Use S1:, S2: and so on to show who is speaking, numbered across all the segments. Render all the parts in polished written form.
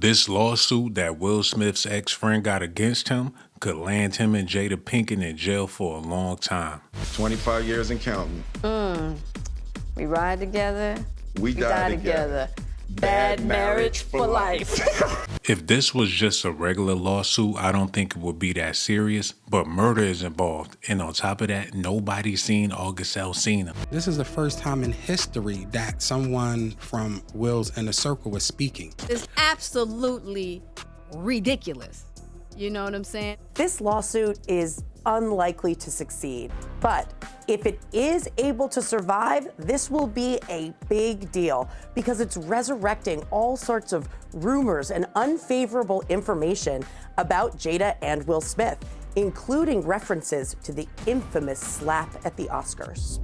S1: This lawsuit that Will Smith's ex-friend got against him could land him and Jada Pinkett in jail for a long time.
S2: 25 years and counting.
S3: We ride together,
S2: We die together.
S3: Bad marriage for life.
S1: If this was just a regular lawsuit, I don't think it would be that serious, but murder is involved. And on top of that, nobody's seen August Alsina.
S4: This is the first time in history that someone from Will's Inner Circle was speaking.
S5: It's absolutely ridiculous. You know what I'm saying?
S6: This lawsuit is unlikely to succeed, but if it is able to survive, this will be a big deal because it's resurrecting all sorts of rumors and unfavorable information about Jada and Will Smith, including references to the infamous slap at the Oscars.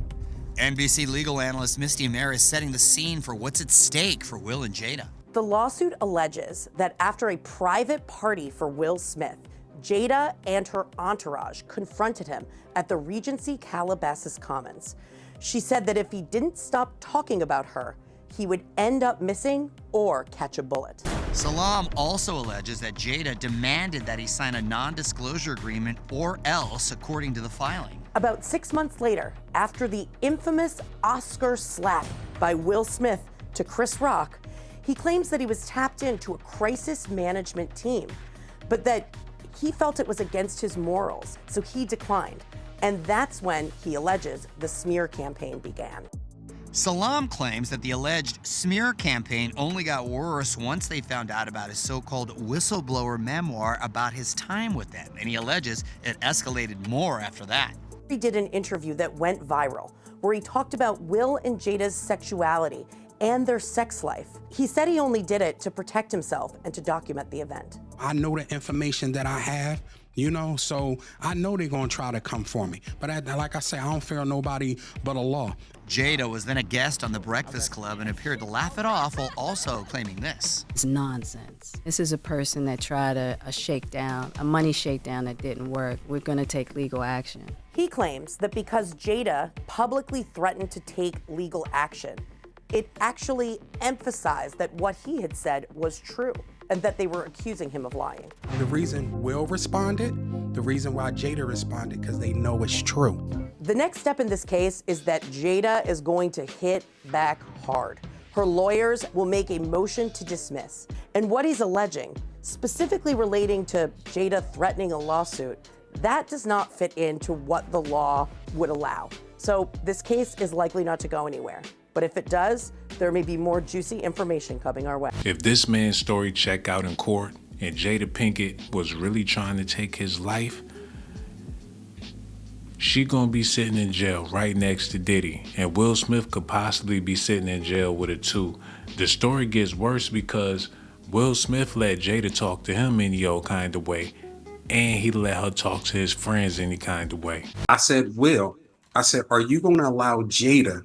S7: NBC legal analyst Misty Mayer is setting the scene for what's at stake for Will and Jada.
S6: The lawsuit alleges that after a private party for Will Smith, Jada and her entourage confronted him at the Regency Calabasas Commons. She said that if he didn't stop talking about her, he would end up missing or catch a bullet.
S7: Salaam also alleges that Jada demanded that he sign a non-disclosure agreement or else, according to the filing.
S6: About 6 months later, after the infamous Oscar slap by Will Smith to Chris Rock, he claims that he was tapped into a crisis management team, but that he felt it was against his morals, so he declined. And that's when he alleges the smear campaign began.
S7: Salaam claims that the alleged smear campaign only got worse once they found out about his so-called whistleblower memoir about his time with them, and he alleges it escalated more after that.
S6: He did an interview that went viral, where he talked about Will and Jada's sexuality and their sex life. He said he only did it to protect himself and to document the event.
S4: I know the information that I have, so I know they're gonna try to come for me. But like I say, I don't fear nobody but Allah.
S7: Jada was then a guest on The Breakfast Club and appeared to laugh it off while also claiming this.
S5: It's nonsense. This is a person that tried a shakedown, a money shakedown that didn't work. We're gonna take legal action.
S6: He claims that because Jada publicly threatened to take legal action, it actually emphasized that what he had said was true and that they were accusing him of lying.
S4: The reason Will responded, the reason why Jada responded, because they know it's true.
S6: The next step in this case is that Jada is going to hit back hard. Her lawyers will make a motion to dismiss. And what he's alleging, specifically relating to Jada threatening a lawsuit, that does not fit into what the law would allow. So this case is likely not to go anywhere. But if it does, there may be more juicy information coming our way.
S1: If this man's story checked out in court and Jada Pinkett was really trying to take his life, she gonna be sitting in jail right next to Diddy, and Will Smith could possibly be sitting in jail with her too. The story gets worse because Will Smith let Jada talk to him any old kind of way, and he let her talk to his friends any kind of way.
S4: I said, Will, are you gonna allow Jada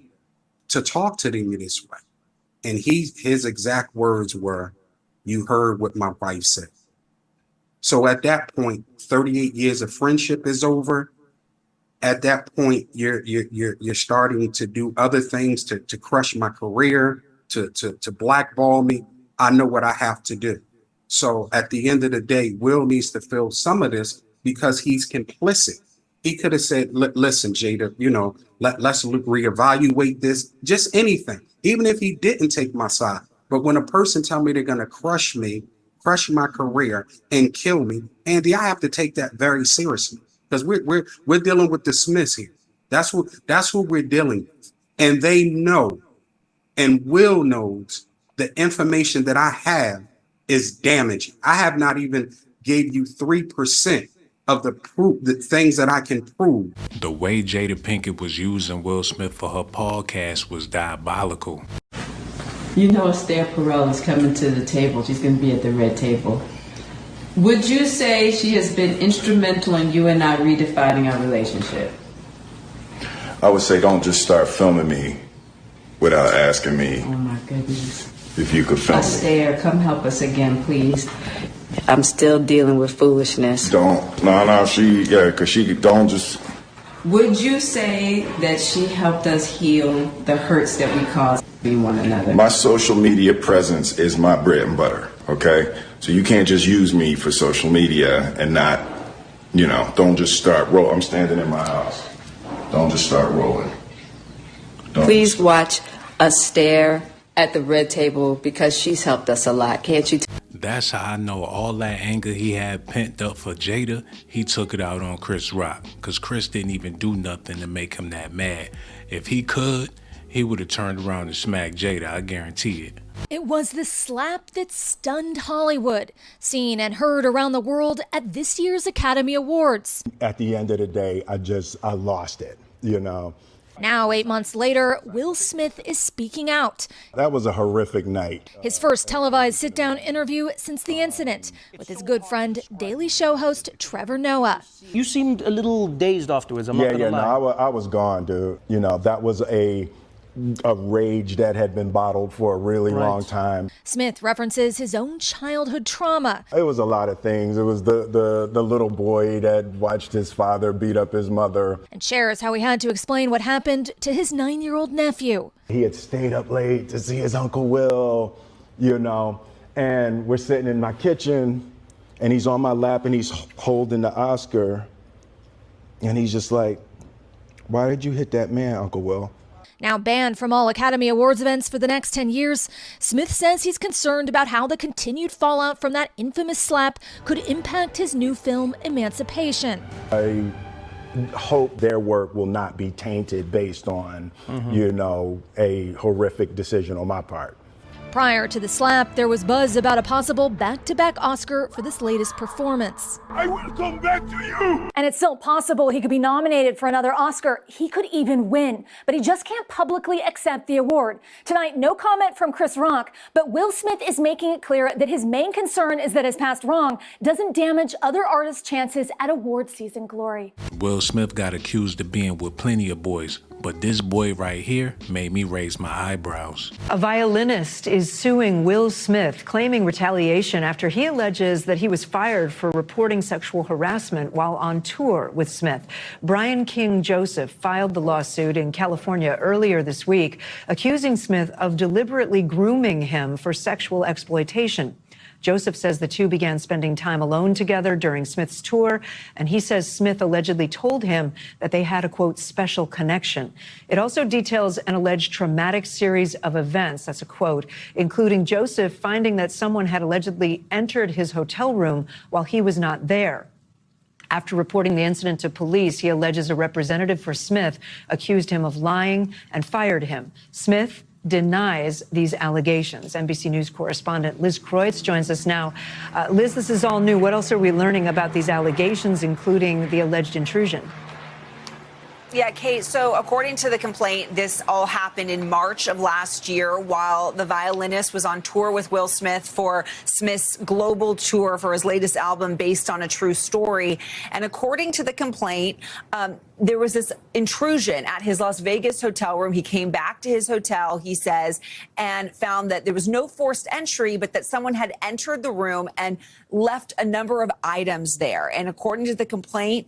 S4: to talk to them this way? And his exact words were, "You heard what my wife said." So at that point, 38 years of friendship is over. At that point, you're starting to do other things to crush my career, to blackball me. I know what I have to do. So at the end of the day, Will needs to feel some of this because he's complicit. He could have said, listen, Jada, let's reevaluate this, just anything, even if he didn't take my side. But when a person tell me they're going to crush me, crush my career and kill me, Andy, I have to take that very seriously because we're dealing with the Smiths here. That's who we're dealing with. And they know, and Will knows, the information that I have is damaging. I have not even gave you 3% of the proof, the things that I can prove.
S1: The way Jada Pinkett was using Will Smith for her podcast was diabolical.
S8: You know Esther Perel is coming to the table. She's going to be at the red table. Would you say she has been instrumental in you and I redefining our relationship?
S2: I would say don't just start filming me without asking me.
S8: Oh my goodness.
S2: If you could film me.
S8: Esther, come help us again, please. I'm still dealing with foolishness.
S2: Because she don't just.
S8: Would you say that she helped us heal the hurts that we caused one another?
S2: My social media presence is my bread and butter. okay? So you can't just use me for social media and not, don't just start rolling. I'm standing in my house. Don't just start rolling.
S8: Please watch us stare at the red table because she's helped us a lot. Can't you?
S1: That's how I know all that anger he had pent up for Jada, he took it out on Chris Rock. Because Chris didn't even do nothing to make him that mad. If he could, he would have turned around and smacked Jada, I guarantee it.
S9: It was the slap that stunned Hollywood, seen and heard around the world at this year's Academy Awards.
S10: At the end of the day, I lost it,
S9: Now, 8 months later, Will Smith is speaking out.
S10: That was a horrific night.
S9: His first televised sit-down interview since the incident with his good friend, Daily Show host Trevor Noah.
S11: You seemed a little dazed afterwards, I'm not gonna lie.
S10: No, I was gone, dude. That was a rage that had been bottled for a really long time.
S9: Smith references his own childhood trauma.
S10: It was a lot of things. It was the little boy that watched his father beat up his mother.
S9: And shares how he had to explain what happened to his 9-year-old nephew.
S10: He had stayed up late to see his Uncle Will, and we're sitting in my kitchen and he's on my lap and he's holding the Oscar and he's just like, "Why did you hit that man, Uncle Will?"
S9: Now banned from all Academy Awards events for the next 10 years, Smith says he's concerned about how the continued fallout from that infamous slap could impact his new film, Emancipation.
S10: I hope their work will not be tainted based on, a horrific decision on my part.
S9: Prior to the slap, there was buzz about a possible back-to-back Oscar for this latest performance.
S2: I will come back to you.
S12: And it's still possible he could be nominated for another Oscar. He could even win, but he just can't publicly accept the award. Tonight, no comment from Chris Rock, but Will Smith is making it clear that his main concern is that his past wrong doesn't damage other artists' chances at award season glory.
S1: Will Smith got accused of being with plenty of boys, but this boy right here made me raise my eyebrows.
S13: A violinist is suing Will Smith, claiming retaliation after he alleges that he was fired for reporting sexual harassment while on tour with Smith. Brian King Joseph filed the lawsuit in California earlier this week, accusing Smith of deliberately grooming him for sexual exploitation. Joseph says the two began spending time alone together during Smith's tour, and he says Smith allegedly told him that they had a, quote, special connection. It also details an alleged traumatic series of events, that's a quote, including Joseph finding that someone had allegedly entered his hotel room while he was not there. After reporting the incident to police, he alleges a representative for Smith accused him of lying and fired him. Smith denies these allegations. NBC News correspondent Liz Kreutz joins us now. Liz, this is all new. What else are we learning about these allegations, including the alleged intrusion?
S14: Yeah, Kate, so according to the complaint, this all happened in March of last year while the violinist was on tour with Will Smith for Smith's global tour for his latest album based on a true story. And according to the complaint, there was this intrusion at his Las Vegas hotel room. He came back to his hotel, he says, and found that there was no forced entry, but that someone had entered the room and left a number of items there. And according to the complaint,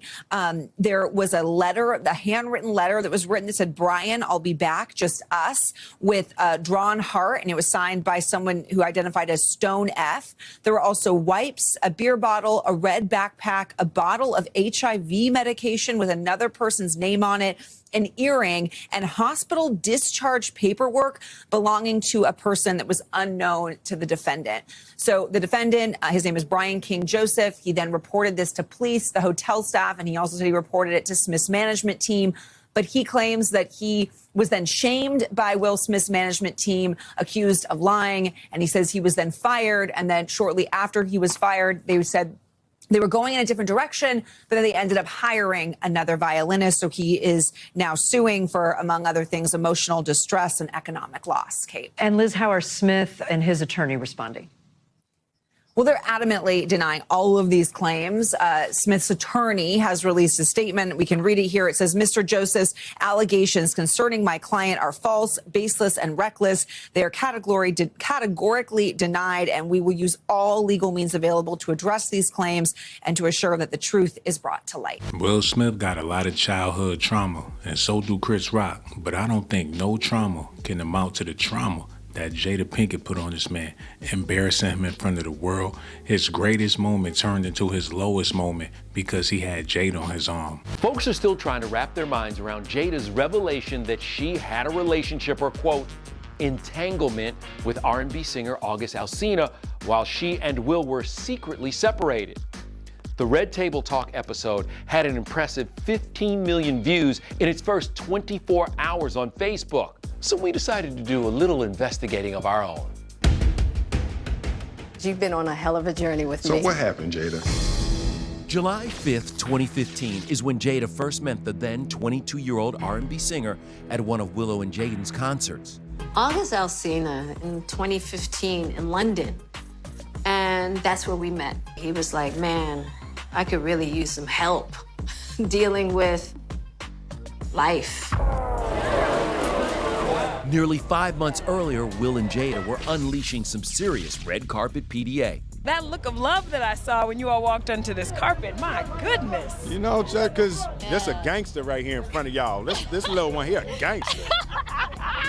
S14: there was a letter, the handwritten letter that was written that said, "Brian, I'll be back, just us," with a drawn heart. And it was signed by someone who identified as Stone F. There were also wipes, a beer bottle, a red backpack, a bottle of HIV medication with another person's name on it, an earring, and hospital discharge paperwork belonging to a person that was unknown to the defendant. So the defendant, his name is Brian King Joseph. He then reported this to police, the hotel staff, and he also said he reported it to Smith's management team. But he claims that he was then shamed by Will Smith's management team, accused of lying, and he says he was then fired. And then shortly after he was fired, they said they were going in a different direction, but then they ended up hiring another violinist. So he is now suing for, among other things, emotional distress and economic loss, Kate.
S13: And Liz, how are Smith and his attorney responding?
S14: Well, they're adamantly denying all of these claims. Smith's attorney has released a statement. We can read it here. It says, "Mr. Joseph's allegations concerning my client are false, baseless, and reckless. They are categorically denied, and we will use all legal means available to address these claims and to assure that the truth is brought to light."
S1: Will Smith got a lot of childhood trauma, and so do Chris Rock. But I don't think no trauma can amount to the trauma that Jada Pinkett put on this man, embarrassing him in front of the world. His greatest moment turned into his lowest moment because he had Jada on his arm.
S15: Folks are still trying to wrap their minds around Jada's revelation that she had a relationship or, quote, entanglement with R&B singer August Alsina while she and Will were secretly separated. The Red Table Talk episode had an impressive 15 million views in its first 24 hours on Facebook. So we decided to do a little investigating of our own.
S5: You've been on a hell of a journey with
S2: So
S5: me.
S2: what happened, Jada?
S15: July 5th, 2015 is when Jada first met the then 22-year-old R&B singer at one of Willow and Jaden's concerts.
S16: August Alsina in 2015 in London, and that's where we met. He was like, man, I could really use some help dealing with life.
S15: Nearly 5 months earlier, Will and Jada were unleashing some serious red carpet PDA.
S17: That look of love that I saw when you all walked onto this carpet, my goodness.
S10: You know, Chuck, because there's a gangster right here in front of y'all. This little one here, a gangster.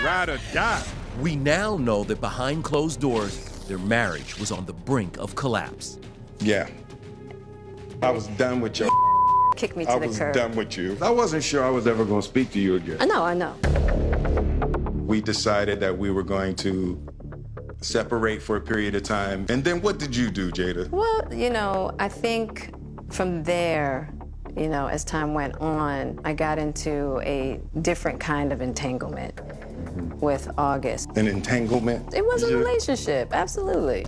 S10: Ride or die.
S15: We now know that behind closed doors, their marriage was on the brink of collapse.
S2: Yeah. I was done with your
S5: Kick me to the curb.
S2: I was done with you. I wasn't sure I was ever going to speak to you again.
S5: I know.
S2: We decided that we were going to separate for a period of time. And then what did you do, Jada?
S5: Well, you know, I think from there, you know, as time went on, I got into a different kind of entanglement with August.
S2: An entanglement?
S5: It was a relationship, absolutely.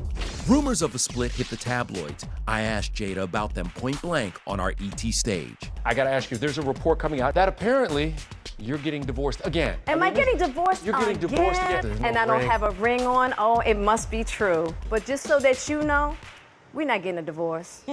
S15: Rumors of a split hit the tabloids. I asked Jada about them point blank on our ET stage. I gotta ask you, there's a report coming out that apparently you're getting divorced again.
S18: Am I getting divorced
S15: You're getting divorced again. There's no
S18: And I don't
S15: ring.
S18: have a ring on? Oh, it must be true. But just so that you know, we're not getting a divorce.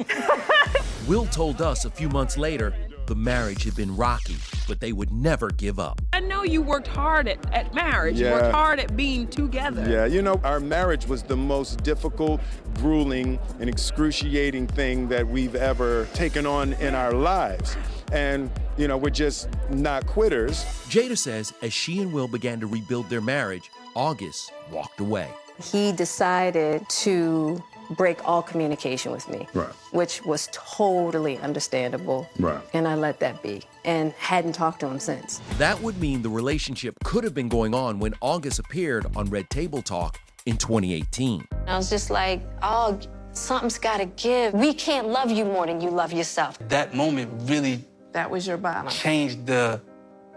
S15: Will told us a few months later the marriage had been rocky, but they would never give up.
S17: I know you worked hard at marriage. You
S10: Yeah.
S17: worked hard at being together.
S10: Yeah, you know, our marriage was the most difficult, grueling, and excruciating thing that we've ever taken on in our lives. And, you know, we're just not quitters.
S15: Jada says as she and Will began to rebuild their marriage, August walked away.
S5: He decided to break all communication with me,
S2: Right.
S5: which was totally understandable.
S2: Right.
S5: And I let that be and hadn't talked to him since.
S15: That would mean the relationship could have been going on when August appeared on Red Table Talk in 2018.
S16: I was just like, oh, something's gotta give. We can't love you more than you love yourself.
S19: That moment really
S5: That was your bottom.
S19: changed the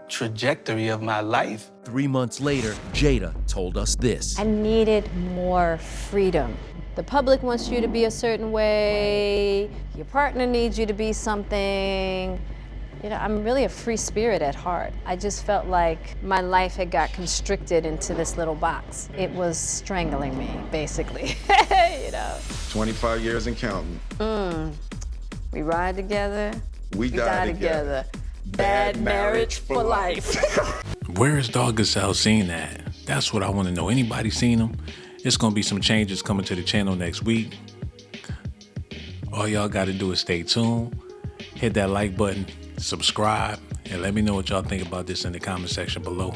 S19: trajectory of my life.
S15: 3 months later, Jada told us this.
S5: I needed more freedom. The public wants you to be a certain way. Your partner needs you to be something. You know, I'm really a free spirit at heart. I just felt like my life had got constricted into this little box. It was strangling me, basically, you know.
S2: 25 years and counting.
S5: We ride together,
S2: We die together.
S3: Bad marriage for life.
S1: Where is August Alsina at? That's what I want to know. Anybody seen him? It's going to be some changes coming to the channel next week. All y'all got to do is stay tuned, hit that like button, subscribe, and let me know what y'all think about this in the comment section below.